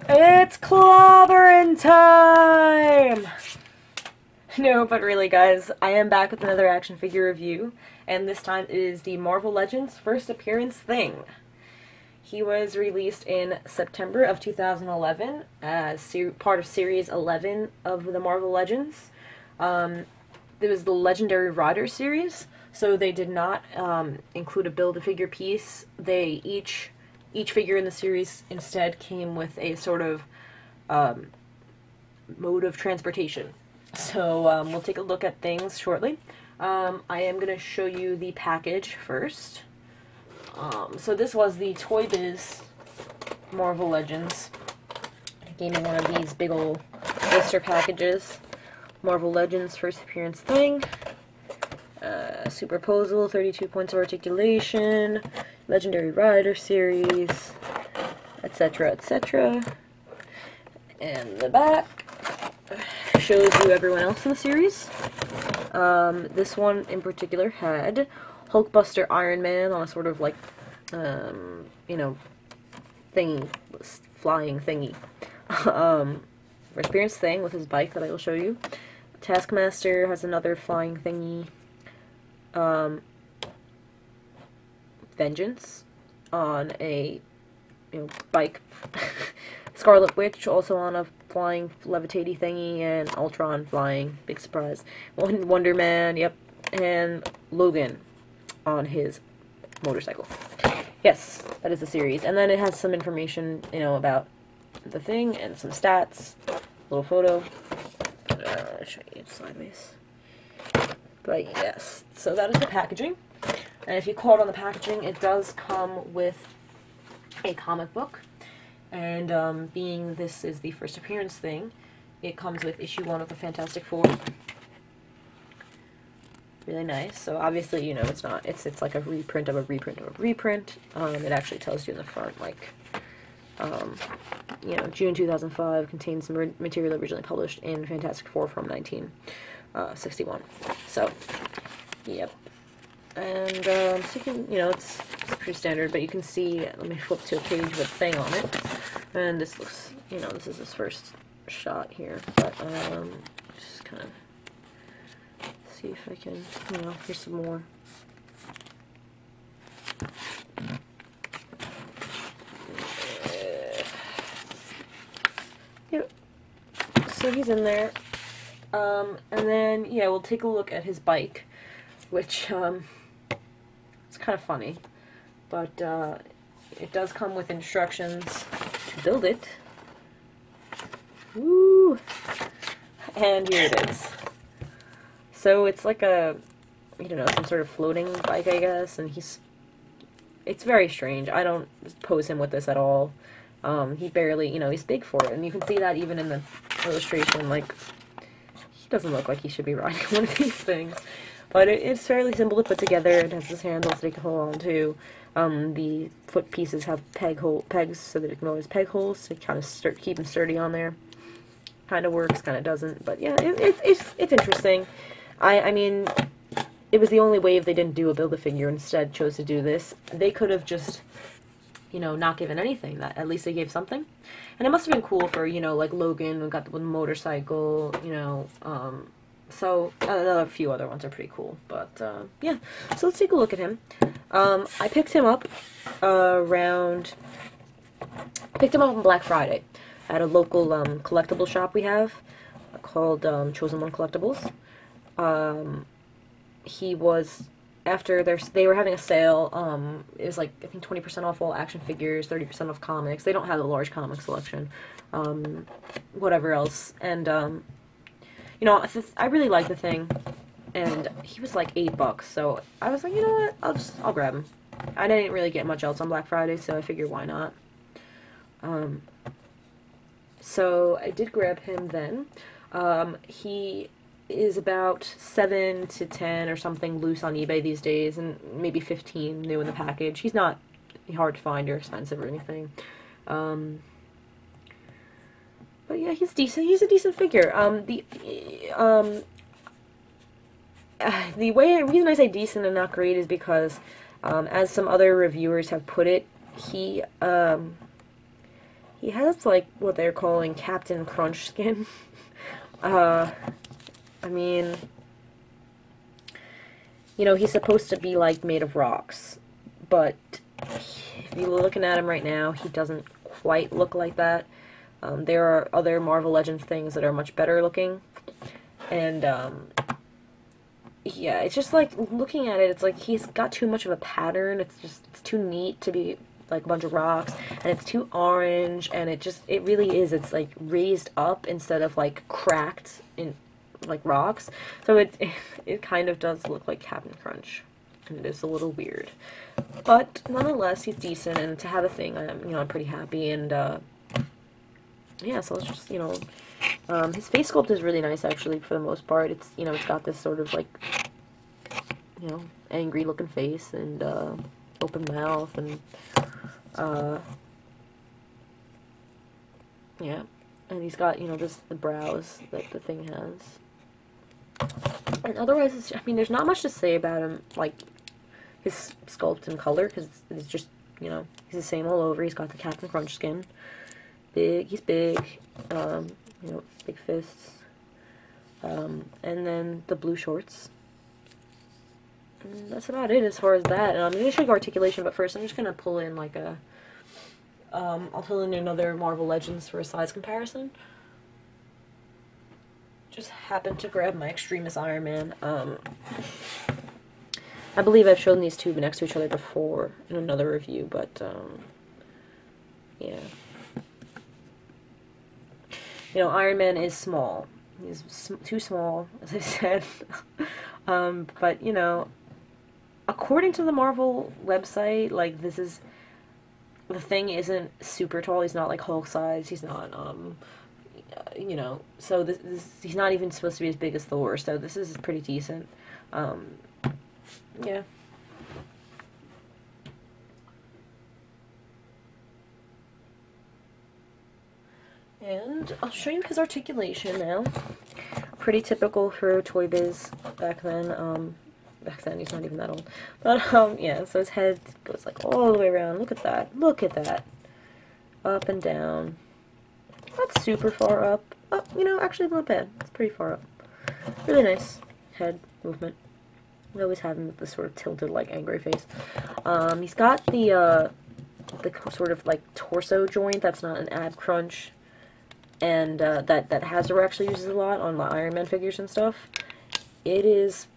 It's clobbering time! No, but really, guys, I am back with another action figure review, and this time it is the Marvel Legends first appearance thing. He was released in September of 2011 as part of Series 11 of the Marvel Legends. It was the Legendary Rider series, so they did not include a Build-A-Figure piece. Each figure in the series instead came with a sort of mode of transportation. So we'll take a look at things shortly. I am going to show you the package first. So this was the Toy Biz Marvel Legends. It gave me one of these big ol' blister packages. Marvel Legends first appearance thing. Superposal, 32 points of articulation, Legendary Rider series, etc., etc. And the back shows you everyone else in the series. This one in particular had Hulkbuster Iron Man on a sort of like, you know, thingy, flying thingy. First appearance thing with his bike that I will show you. Taskmaster has another flying thingy. Vengeance on a bike. Scarlet Witch also on a flying levitaty thingy, and Ultron flying. Big surprise. Wonder Man, yep, and Logan on his motorcycle. Yes, that is the series. And then it has some information, about the thing and some stats. Little photo. I'll show you it sideways. But yes, so that is the packaging. And if you caught on the packaging, it does come with a comic book. And being this is the first appearance thing, it comes with issue 1 of the Fantastic Four. Really nice. So obviously, it's not, it's like a reprint of a reprint of a reprint. It actually tells you in the front, like, June 2005 contains some material originally published in Fantastic Four from 1961. So, yep. And, so you can, it's pretty standard, but you can see, let me flip to a page with a thing on it. And this looks, this is his first shot here. But, just kind of see if I can, here's some more. Yep. So he's in there. And then, yeah, we'll take a look at his bike, which, it's kind of funny, but, it does come with instructions to build it. Woo! And here it is. So it's like a, some sort of floating bike, I guess, and it's very strange. I don't pose him with this at all. He barely, he's big for it, and you can see that even in the illustration, like, he doesn't look like he should be riding one of these things. But it's fairly simple to put together. It has this handle so they can hold on to. The foot pieces have pegs so that it can go as peg holes to kind of keep them sturdy on there. Kind of works, kind of doesn't, but yeah, it's interesting. I mean, it was the only way if they didn't do a Build-A-Figure, instead chose to do this. They could have just, not given anything. That at least they gave something, and it must have been cool for like Logan, who got the motorcycle, So, a few other ones are pretty cool, but, yeah. So let's take a look at him. I picked him up on Black Friday at a local, collectible shop we have called, Chosen One Collectibles. He was, after they were having a sale, it was like, I think 20% off all action figures, 30% off comics. They don't have a large comic selection, whatever else, and, I really like the thing, and he was like $8, so I was like, you know what, I'll grab him. I didn't really get much else on Black Friday, so I figured why not. So I did grab him then. He is about 7 to 10 or something loose on eBay these days, and maybe 15 new in the package. He's not hard to find or expensive or anything. But yeah, he's decent. He's a decent figure. The reason I say decent and not great is because, as some other reviewers have put it, he he has, like, what they're calling Captain Crunch skin. I mean, you know, he's supposed to be, like, made of rocks, but if you're looking at him right now, he doesn't quite look like that. There are other Marvel Legends things that are much better looking, and, yeah, it's just, like, looking at it, it's like he's got too much of a pattern. It's too neat to be, like, a bunch of rocks, and it's too orange, and it really is, it's, like, raised up instead of, like, cracked in, like, rocks, so it kind of does look like Captain Crunch, and it is a little weird, but nonetheless, he's decent, and to have a thing, I'm pretty happy, and, yeah, so let's just, his face sculpt is really nice, actually, for the most part. It's, it's got this sort of, like, angry looking face, and, open mouth, and, yeah, and he's got, just the brows that the thing has. And otherwise, there's not much to say about him, like, his sculpt and color, because it's just, he's the same all over. He's got the Captain Crunch skin. He's big, big fists, and then the blue shorts. And that's about it as far as that. And I'm going to show you articulation, but first I'm just going to pull in, like, I'll pull in another Marvel Legends for a size comparison. Just happened to grab my Extremis Iron Man. I believe I've shown these two next to each other before in another review, but, yeah. Iron Man is small. He's too small, as I said. But, according to the Marvel website, like, the Thing isn't super tall. He's not, like, Hulk size. He's not, so he's not even supposed to be as big as Thor, so this is pretty decent. Yeah. And I'll show you his articulation now. Pretty typical for Toy Biz back then. Back then, he's not even that old. But, yeah, so his head goes, like, all the way around. Look at that. Look at that. Up and down. Not super far up. Oh, actually not bad. It's pretty far up. Really nice head movement. We always have him with this sort of tilted, like, angry face. He's got the sort of, like, torso joint that's not an ab crunch. And that Hasbro actually uses a lot on the Iron Man figures and stuff. It is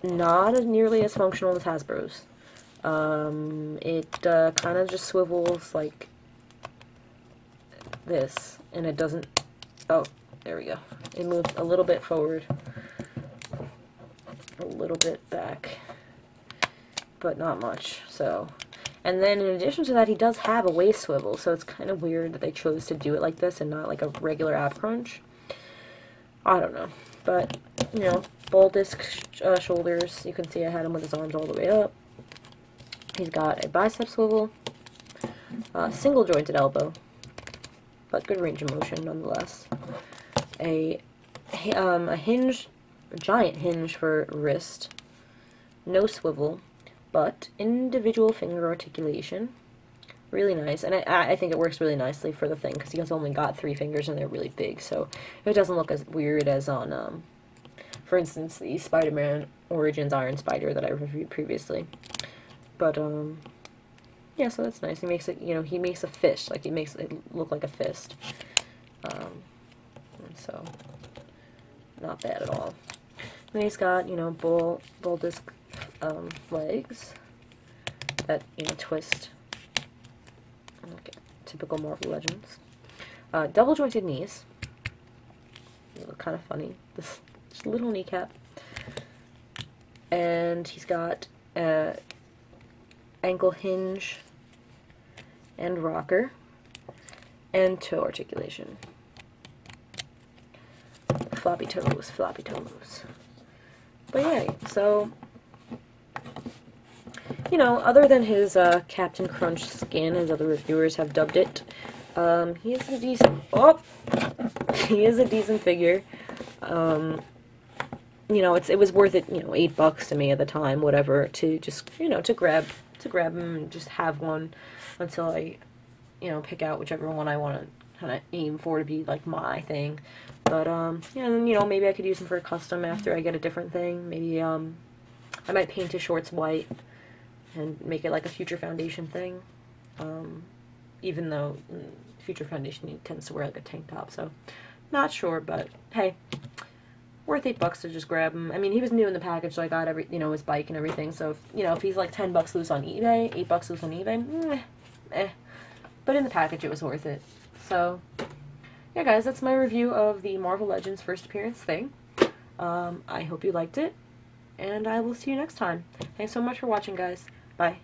not as nearly as functional as Hasbro's. It kind of just swivels like this, and it doesn't. Oh, there we go. It moves a little bit forward, a little bit back, but not much. So. And then in addition to that, he does have a waist swivel, so it's kind of weird that they chose to do it like this and not like a regular ab crunch. I don't know. But, ball disc shoulders. You can see I had him with his arms all the way up. He's got a bicep swivel, single jointed elbow, but good range of motion nonetheless. A hinge, a giant hinge for wrist, no swivel, but individual finger articulation. Really nice, and I think it works really nicely for the Thing, because he has only got 3 fingers and they're really big, so it doesn't look as weird as on, for instance, the Spider-Man Origins Iron Spider that I reviewed previously. But, yeah, so that's nice. He makes it, he makes a fist, like, he makes it look like a fist. So, not bad at all. Then he's got, bull disc legs that, twist. Okay, typical Marvel Legends. Double jointed knees. They look kind of funny. This little kneecap. And he's got ankle hinge and rocker and toe articulation. Floppy toes, floppy toes. But yeah, so, other than his Captain Crunch skin, as other reviewers have dubbed it, he is a decent, he is a decent figure. It was worth it, $8 to me at the time, whatever, to just, to grab him and just have one until I, you know, pick out whichever one I want to kind of aim for to be like my thing. But yeah, and you know, maybe I could use them for a custom after I get a different thing. Maybe I might paint his shorts white and make it like a future foundation thing. Even though future foundation tends to wear like a tank top, so not sure, but hey, worth $8 to just grab him. I mean, he was new in the package, so I got every, you know, his bike and everything. So if, you know, if he's like $10 loose on eBay, $8 loose on eBay, but in the package it was worth it. So yeah, guys, that's my review of the Marvel Legends first appearance thing. I hope you liked it, and I will see you next time. Thanks so much for watching, guys. Bye.